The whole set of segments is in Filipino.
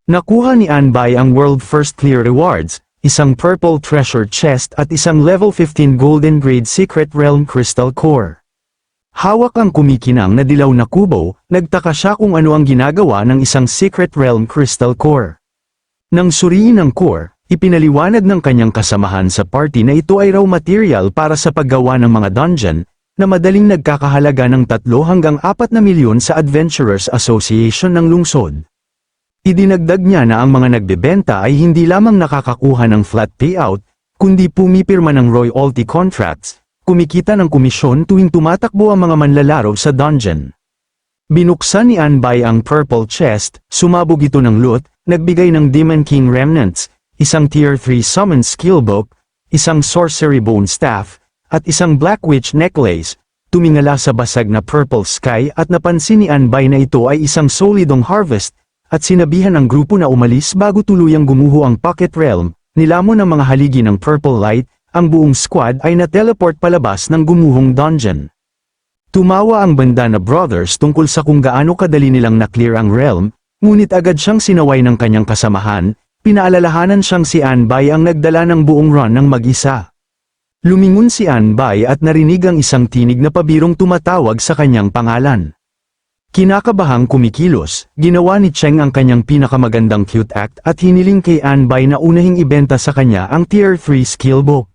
Nakuha ni Anbay ang World First Clear Rewards, isang Purple Treasure Chest at isang Level 15 Golden Grade Secret Realm Crystal Core. Hawak ang kumikinang na dilaw na kubo, nagtaka siya kung ano ang ginagawa ng isang Secret Realm Crystal Core. Nang suriin ang core, ipinaliwanag ng kanyang kasamahan sa party na ito ay raw material para sa paggawa ng mga dungeon, na madaling nagkakahalaga ng 3 hanggang 4 na milyon sa Adventurers Association ng lungsod. Idinagdag niya na ang mga nagbebenta ay hindi lamang nakakakuha ng flat payout, kundi pumipirma ng royalty contracts, kumikita ng komisyon tuwing tumatakbo ang mga manlalaro sa dungeon. Binuksan ni Anbay ang purple chest, sumabog ito ng loot, nagbigay ng Demon King Remnants, isang Tier 3 Summon Skill Book, isang Sorcery Bone Staff, at isang Black Witch Necklace. Tumingala sa basag na purple sky at napansin ni Anbay na ito ay isang solidong harvest, at sinabihan ang grupo na umalis bago tuluyang gumuho ang Pocket Realm, nilamon ng mga haligi ng purple light, ang buong squad ay na-teleport palabas ng gumuhong dungeon. Tumawa ang Bandana Brothers tungkol sa kung gaano kadali nilang na-clear ang realm, ngunit agad siyang sinaway ng kanyang kasamahan, pinaalalahanan siyang si Anbay ang nagdala ng buong run ng mag-isa. Lumingon si Anbay at narinig ang isang tinig na pabirong tumatawag sa kanyang pangalan. Kinakabahang kumikilos, ginawa ni Cheng ang kanyang pinakamagandang cute act at hiniling kay Anbay na unahing ibenta sa kanya ang Tier 3 Skill Book.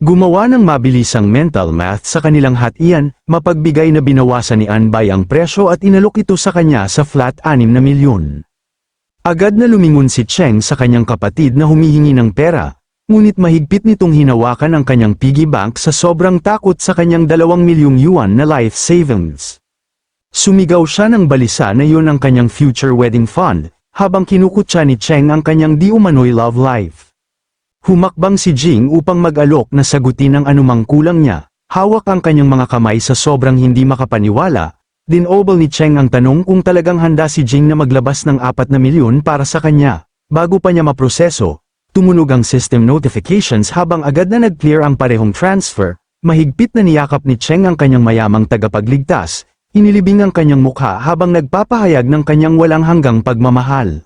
Gumawa ng mabilisang mental math sa kanilang hatian, mapagbigay na binawasan ni Anbay ang presyo at inalok ito sa kanya sa flat 6 na milyon. Agad na lumingon si Cheng sa kanyang kapatid na humihingi ng pera, ngunit mahigpit nitong hinawakan ang kanyang piggy bank sa sobrang takot sa kanyang 2 milyong yuan na life savings. Sumigaw siya ng balisa na yun ang kanyang future wedding fund, habang kinukutsa ni Cheng ang kanyang di umano'y love life. Humakbang si Jing upang mag-alok na sagutin ang anumang kulang niya, hawak ang kanyang mga kamay sa sobrang hindi makapaniwala, dinobol ni Cheng ang tanong kung talagang handa si Jing na maglabas ng 4 na milyon para sa kanya. Bago pa niya maproseso, tumunog ang system notifications habang agad na nag-clear ang parehong transfer, mahigpit na niyakap ni Cheng ang kanyang mayamang tagapagligtas, inilibing ang kanyang mukha habang nagpapahayag ng kanyang walang hanggang pagmamahal.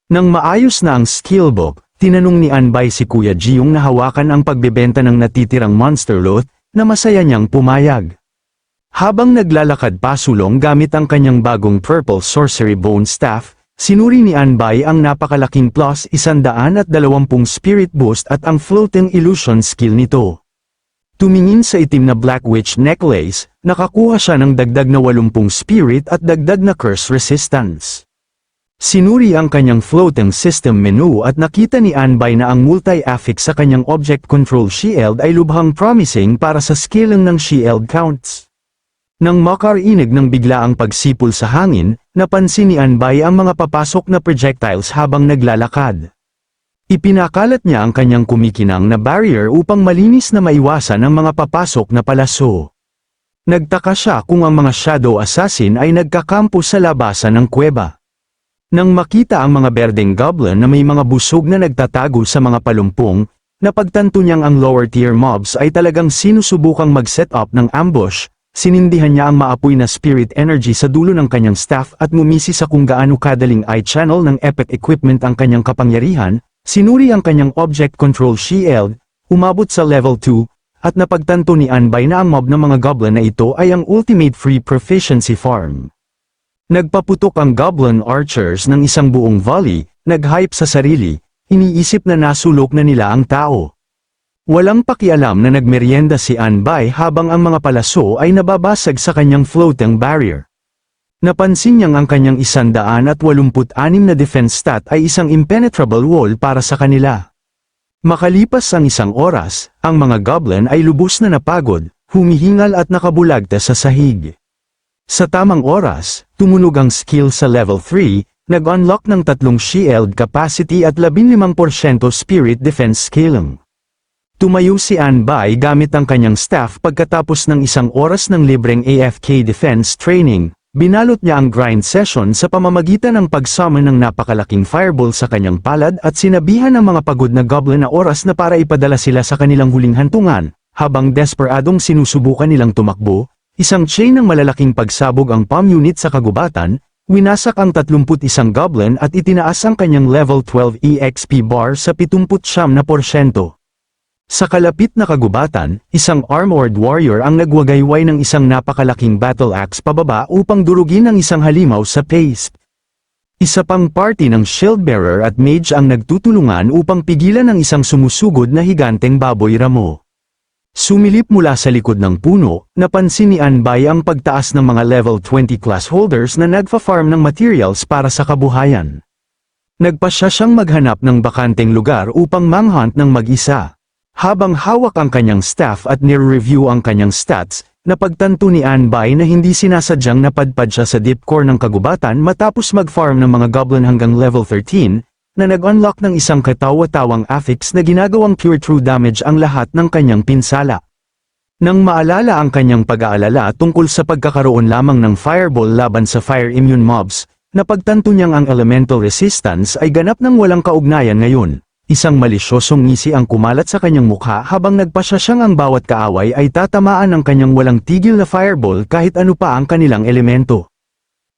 Nang maayos na ang skill book, tinanong ni Anbay si Kuya Jiung na hawakan ang pagbebenta ng natitirang monster loot, na masaya niyang pumayag. Habang naglalakad pasulong gamit ang kanyang bagong purple sorcery bone staff, sinuri ni Anbay ang napakalaking plus 120 spirit boost at ang floating illusion skill nito. Tumingin sa itim na Black Witch Necklace, nakakuha siya ng dagdag na 80 spirit at dagdag na curse resistance. Sinuri ang kanyang floating system menu at nakita ni Anbay na ang multi-affix sa kanyang object control shield ay lubhang promising para sa scaling ng shield counts. Nang makarinig ng biglaang pagsipol sa hangin, napansin ni Anbay ang mga papasok na projectiles habang naglalakad. Ipinakalat niya ang kanyang kumikinang na barrier upang malinis na maiwasan ang mga papasok na palaso. Nagtaka siya kung ang mga shadow assassin ay nagkakampo sa labasan ng kuweba. Nang makita ang mga berdeng goblin na may mga busog na nagtatago sa mga palumpong, napagtanto niyang ang lower tier mobs ay talagang sinusubukang mag-set up ng ambush, sinindihan niya ang maapoy na spirit energy sa dulo ng kanyang staff at ngumisi sa kung gaano kadaling i-channel ng epic equipment ang kanyang kapangyarihan. Sinuri ang kanyang object control shield, umabot sa level 2, at napagtanto ni Anbay na ang mob ng mga goblin na ito ay ang ultimate free proficiency farm. Nagpaputok ang goblin archers ng isang buong volley, nag-hype sa sarili, iniisip na nasulok na nila ang tao. Walang pakialam na nagmeryenda si Anbay habang ang mga palaso ay nababasag sa kanyang floating barrier. Napansin niyang ang kanyang 186 na defense stat ay isang impenetrable wall para sa kanila. Makalipas ang 1 oras, ang mga goblin ay lubos na napagod, humihingal at nakabulagta sa sahig. Sa tamang oras, tumunog ang skill sa level 3, nag-unlock ng 3 shield capacity at 15% spirit defense scaling. Tumayo si Anbay gamit ang kanyang staff pagkatapos ng 1 oras ng libreng AFK defense training. Binalot niya ang grind session sa pamamagitan ng pag-summon ng napakalaking fireball sa kanyang palad at sinabihan ng mga pagod na goblin na oras na para ipadala sila sa kanilang huling hantungan, habang desperadong sinusubukan nilang tumakbo, isang chain ng malalaking pagsabog ang palm unit sa kagubatan, Winasak ang 31 goblin at itinaas ang kanyang level 12 EXP bar sa 79%. Sa kalapit na kagubatan, isang armored warrior ang nagwagayway ng isang napakalaking battle axe pababa upang durugin ang isang halimaw sa paste. Isa pang party ng shieldbearer at mage ang nagtutulungan upang pigilan ang isang sumusugod na higanteng baboy ramo. Sumilip mula sa likod ng puno, napansin ni Anbay ang pagtaas ng mga level 20 class holders na nagfa-farm ng materials para sa kabuhayan. Nagpasya siyang maghanap ng bakanteng lugar upang manghunt ng mag-isa. Habang hawak ang kanyang staff at nire-review ang kanyang stats, napagtanto ni Anbay na hindi sinasadyang napadpad siya sa deep core ng kagubatan matapos mag-farm ng mga goblin hanggang level 13, na nag-unlock ng isang katawa-tawang affix na ginagawang pure true damage ang lahat ng kanyang pinsala. Nang maalala ang kanyang pag-aalala tungkol sa pagkakaroon lamang ng fireball laban sa fire immune mobs, napagtanto niyang ang elemental resistance ay ganap ng walang kaugnayan ngayon. Isang malisyosong ngisi ang kumalat sa kanyang mukha habang nagpasya siyang ang bawat kaaway ay tatamaan ng kanyang walang tigil na fireball kahit ano pa ang kanilang elemento.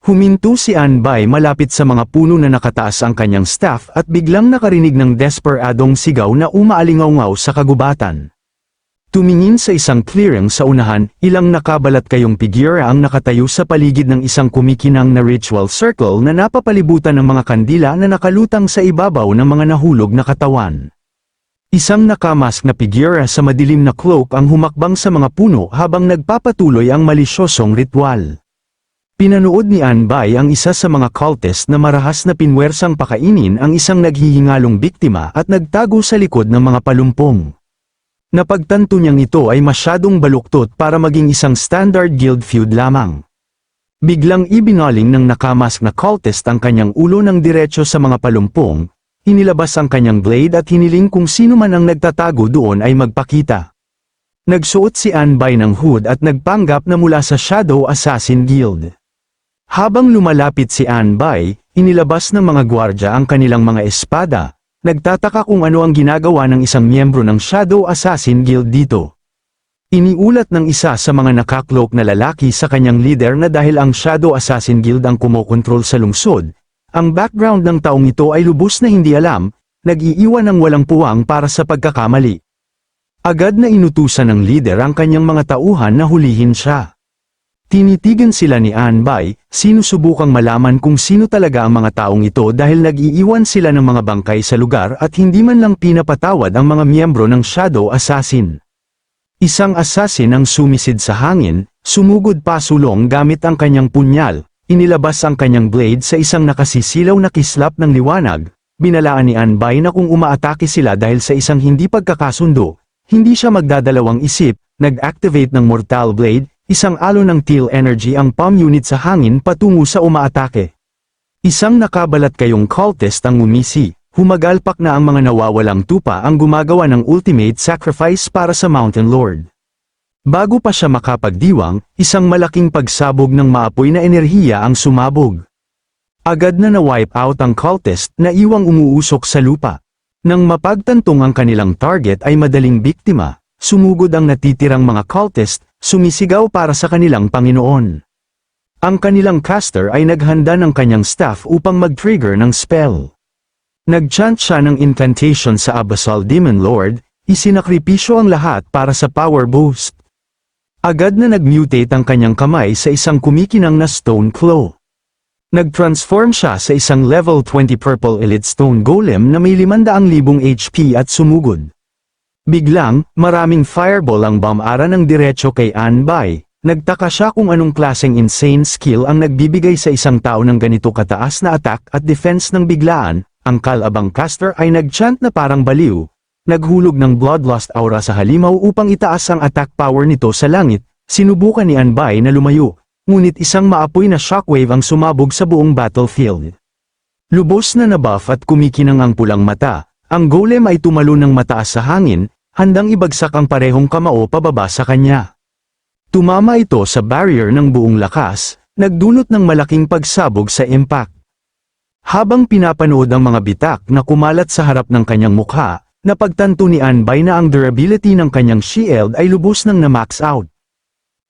Huminto si Anbay malapit sa mga puno na nakataas ang kanyang staff at biglang nakarinig ng desperadong sigaw na umaalingaw-ngaw sa kagubatan. Tumingin sa isang clearing sa unahan, ilang nakabalat kayong figura ang nakatayo sa paligid ng isang kumikinang na ritual circle na napapalibutan ng mga kandila na nakalutang sa ibabaw ng mga nahulog na katawan. Isang nakamask na figura sa madilim na cloak ang humakbang sa mga puno habang nagpapatuloy ang malisyosong ritual. Pinanood ni Anbay ang isa sa mga cultist na marahas na pinwersang pakainin ang isang naghihingalong biktima at nagtago sa likod ng mga palumpong. Napagtanto niyang ito ay masyadong baluktot para maging isang standard guild feud lamang. Biglang ibinaling ng nakamask na cultist ang kanyang ulo ng diretso sa mga palumpong, inilabas ang kanyang blade at hiniling kung sino man ang nagtatago doon ay magpakita. Nagsuot si Anbay ng hood at nagpanggap na mula sa Shadow Assassin Guild. Habang lumalapit si Anbay, inilabas ng mga gwardya ang kanilang mga espada, nagtataka kung ano ang ginagawa ng isang miyembro ng Shadow Assassin Guild dito. Iniulat ng isa sa mga nakakloak na lalaki sa kanyang leader na dahil ang Shadow Assassin Guild ang kumokontrol sa lungsod, ang background ng taong ito ay lubos na hindi alam, nag-iiwan ng walang puwang para sa pagkakamali. Agad na inutusan ng leader ang kanyang mga tauhan na hulihin siya. Tinitigan sila ni Anbay, sinusubukang malaman kung sino talaga ang mga taong ito dahil nag-iiwan sila ng mga bangkay sa lugar at hindi man lang pinapatawad ang mga miyembro ng Shadow Assassin. Isang assassin ang sumisid sa hangin, sumugod pasulong gamit ang kanyang punyal, inilabas ang kanyang blade sa isang nakasisilaw na kislap ng liwanag, binalaan ni Anbay na kung umaatake sila dahil sa isang hindi pagkakasundo, hindi siya magdadalawang isip, nag-activate ng Mortal Blade, isang alon ng teal energy ang palm unit sa hangin patungo sa umaatake. Isang nakabalat kayong cultist ang umisi, humagalpak na ang mga nawawalang tupa ang gumagawa ng ultimate sacrifice para sa Mountain Lord. Bago pa siya makapagdiwang, isang malaking pagsabog ng maapoy na enerhiya ang sumabog. Agad na na-wipe out ang cultist na iwang umuusok sa lupa. Nang mapagtantong ang kanilang target ay madaling biktima, sumugod ang natitirang mga cultist, sumisigaw para sa kanilang Panginoon. Ang kanilang caster ay naghanda ng kanyang staff upang mag-trigger ng spell. Nag-chant siya ng incantation sa Abyssal Demon Lord, isinakripisyo ang lahat para sa power boost. Agad na nag-mutate ang kanyang kamay sa isang kumikinang na stone claw. Nag-transform siya sa isang level 20 purple elite stone golem na may 500,000 HP at sumugod. Biglang, maraming fireball ang bamara ng diretso kay Anbay. Nagtaka siya kung anong klaseng insane skill ang nagbibigay sa isang tao ng ganito kataas na attack at defense ng biglaan. Ang kalabang caster ay nag-chant na parang baliw. Naghulog ng bloodlust aura sa halimaw upang itaas ang attack power nito sa langit. Sinubukan ni Anbay na lumayo, ngunit isang maapoy na shockwave ang sumabog sa buong battlefield. Lubos na nabuff at kumikinang ang pulang mata, ang golem ay tumalo ng mataas sa hangin, handang ibagsak ang parehong kamao pababa sa kanya. Tumama ito sa barrier ng buong lakas, nagdulot ng malaking pagsabog sa impact. Habang pinapanood ang mga bitak na kumalat sa harap ng kanyang mukha, napagtanto ni Anbay na ang durability ng kanyang shield ay lubos nang na-max out.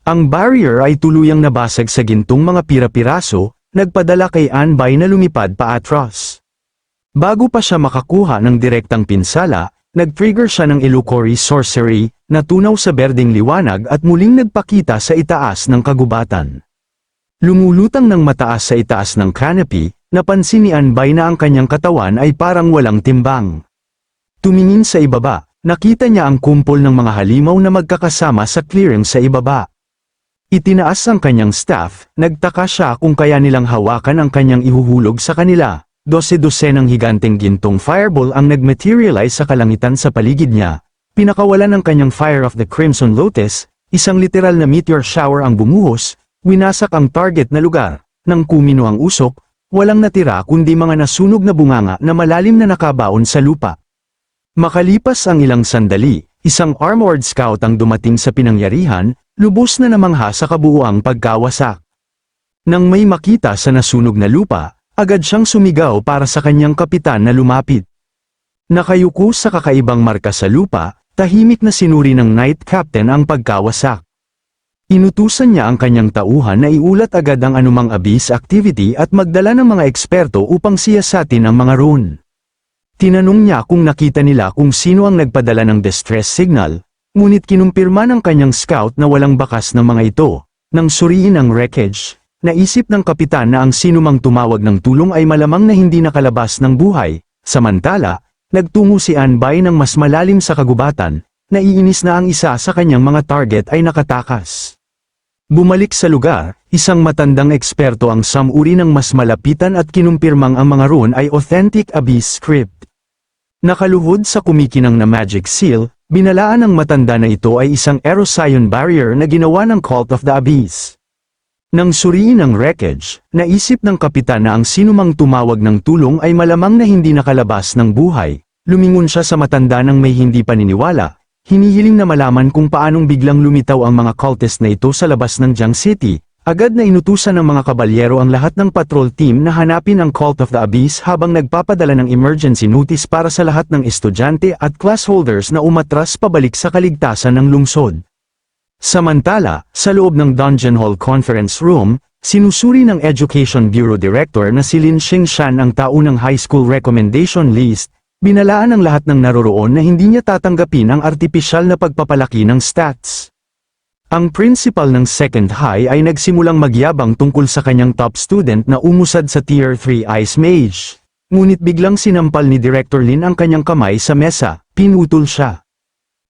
Ang barrier ay tuluyang nabasag sa gintong mga pira-piraso, nagpadala kay Anbay na lumipad paatras. Bago pa siya makakuha ng direktang pinsala, nag-trigger siya ng illusory sorcery, na tunaw sa berdeng liwanag at muling nagpakita sa itaas ng kagubatan. Lumulutang ng mataas sa itaas ng canopy, napansin ni Anbay na ang kanyang katawan ay parang walang timbang. Tumingin sa ibaba, nakita niya ang kumpol ng mga halimaw na magkakasama sa clearing sa ibaba. Itinaas ang kanyang staff, nagtaka siya kung kaya nilang hawakan ang kanyang ihuhulog sa kanila. 12-12 ng higanteng gintong fireball ang nag-materialize sa kalangitan sa paligid niya. Pinakawalan ng kanyang Fire of the Crimson Lotus, isang literal na meteor shower ang bumuhos, winasak ang target na lugar. Nang kumino ang usok, walang natira kundi mga nasunog na bunganga na malalim na nakabaon sa lupa. Makalipas ang ilang sandali, isang armored scout ang dumating sa pinangyarihan, lubos na namangha sa kabuuang pagkawasak. Nang may makita sa nasunog na lupa, agad siyang sumigaw para sa kanyang kapitan na lumapit. Nakayuko sa kakaibang marka sa lupa, tahimik na sinuri ng Knight Captain ang pagkawasak. Inutusan niya ang kanyang tauhan na iulat agad ang anumang abyss activity at magdala ng mga eksperto upang siyasatin ang mga rune. Tinanong niya kung nakita nila kung sino ang nagpadala ng distress signal, ngunit kinumpirma ng kanyang scout na walang bakas ng mga ito. Nang suriin ang wreckage, naisip ng kapitan na ang sinumang tumawag ng tulong ay malamang na hindi nakalabas ng buhay. Samantala, nagtungo si Anbay ng mas malalim sa kagubatan, naiinis na ang isa sa kanyang mga target ay nakatakas. Bumalik sa lugar, isang matandang eksperto ang samuri ng mas malapitan at kinumpirmang ang mga rune ay authentic abyss script. Nakaluhod sa kumikinang na magic seal, binalaan ng matanda na ito ay isang Erosian barrier na ginawa ng Cult of the Abyss. Nang suriin ang wreckage, naisip ng kapitan na ang sinumang tumawag ng tulong ay malamang na hindi nakalabas ng buhay. Lumingon siya sa matanda ng may hindi paniniwala, hinihiling na malaman kung paanong biglang lumitaw ang mga cultist na ito sa labas ng Jiang City. Agad na inutusan ng mga kabalyero ang lahat ng patrol team na hanapin ang Cult of the Abyss habang nagpapadala ng emergency notice para sa lahat ng estudyante at class holders na umatras pabalik sa kaligtasan ng lungsod. Samantala, sa loob ng Dungeon Hall Conference Room, sinusuri ng Education Bureau Director na si Lin Xingshan ang taunang high school recommendation list, binalaan ng lahat ng naroroon na hindi niya tatanggapin ang artipisyal na pagpapalaki ng stats. Ang principal ng Second High ay nagsimulang magyabang tungkol sa kanyang top student na umusad sa Tier 3 Ice Mage. Ngunit biglang sinampal ni Director Lin ang kanyang kamay sa mesa, pinutol siya.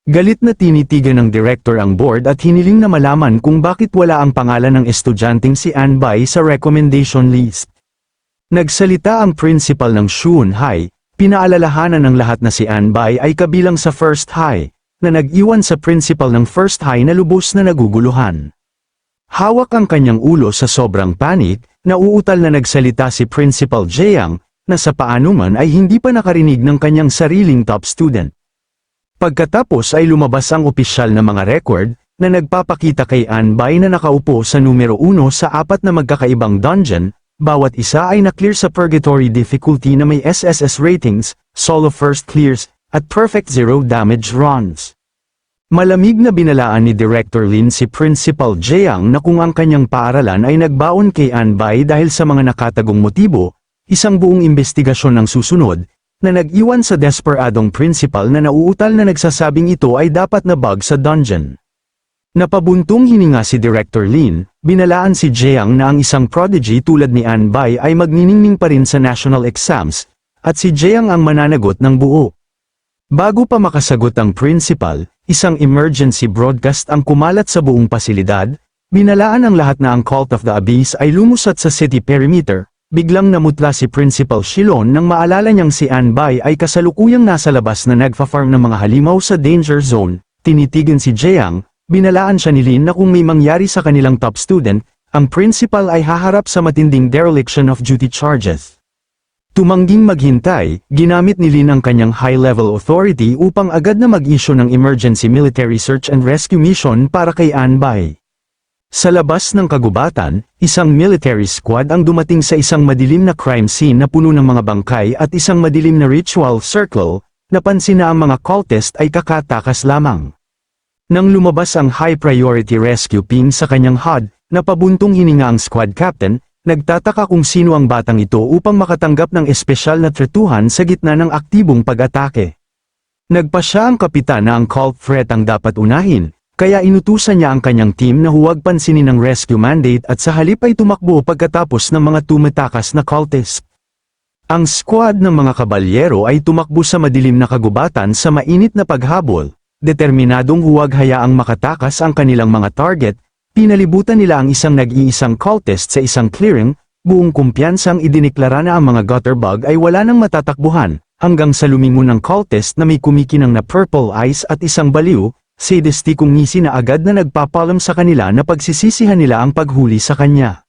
Galit na tinitigan ng director ang board at hiniling na malaman kung bakit wala ang pangalan ng estudyanteng si Anbay sa recommendation list. Nagsalita ang principal ng Shuun High, pinaalalahanan ng lahat na si Anbay ay kabilang sa First High, na nag-iwan sa principal ng First High na lubos na naguguluhan. Hawak ang kanyang ulo sa sobrang panik, nauutal na nagsalita si Principal Jiang, na sa paanuman ay hindi pa nakarinig ng kanyang sariling top student. Pagkatapos ay lumabas ang opisyal na mga record, na nagpapakita kay Anbay na nakaupo sa numero 1 sa 4 na magkakaibang dungeon, bawat isa ay na-clear sa Purgatory difficulty na may SSS ratings, solo first clears, at perfect zero damage runs. Malamig na binalaan ni Director Lin si Principal Jiang na kung ang kanyang paaralan ay nagbaon kay Anbay dahil sa mga nakatagong motibo, isang buong investigasyon ang susunod, na nag-iwan sa desperadong principal na nauutal na nagsasabing ito ay dapat na bug sa dungeon. Napabuntong hininga si Director Lin, binalaan si Jiang na ang isang prodigy tulad ni Anbay ay magniningning pa rin sa national exams, at si Jiang ang mananagot ng buo. Bago pa makasagot ang principal, isang emergency broadcast ang kumalat sa buong pasilidad, binalaan ang lahat na ang Cult of the Abyss ay lumusat sa city perimeter. Biglang namutla si Principal Shilon nang maalala niyang si Anbay ay kasalukuyang nasa labas na nagfa-farm ng mga halimaw sa danger zone. Tinitigan si Jiang, binalaan siya ni Lin na kung may mangyari sa kanilang top student, ang principal ay haharap sa matinding dereliction of duty charges. Tumangging maghintay, ginamit ni Lin ang kanyang high-level authority upang agad na mag-issue ng emergency military search and rescue mission para kay Anbay. Sa labas ng kagubatan, isang military squad ang dumating sa isang madilim na crime scene na puno ng mga bangkay at isang madilim na ritual circle, napansin na ang mga cultist ay kakatakas lamang. Nang lumabas ang high-priority rescue team sa kanyang HUD, napabuntong hininga ang squad captain, Nagtataka kung sino ang batang ito upang makatanggap ng espesyal na tretuhan sa gitna ng aktibong pag-atake. Nagpa siya ang kapitan na ang cult threat ang dapat unahin, kaya inutusan niya ang kanyang team na huwag pansinin ang rescue mandate at sa halip ay tumakbo pagkatapos ng mga tumatakas na cultist. Ang squad ng mga kabalyero ay tumakbo sa madilim na kagubatan sa mainit na paghabol, determinadong huwag hayaang makatakas ang kanilang mga target. Pinalibutan nila ang isang nag-iisang cultist sa isang clearing, buong kumpiyansang idiniklara na ang mga gutterbug ay wala nang matatakbuhan, hanggang sa lumingon ng cultist na may kumikinang na purple eyes at isang baliw, sadistikong ngisi na agad na nagpapalam sa kanila na pagsisisihan nila ang paghuli sa kanya.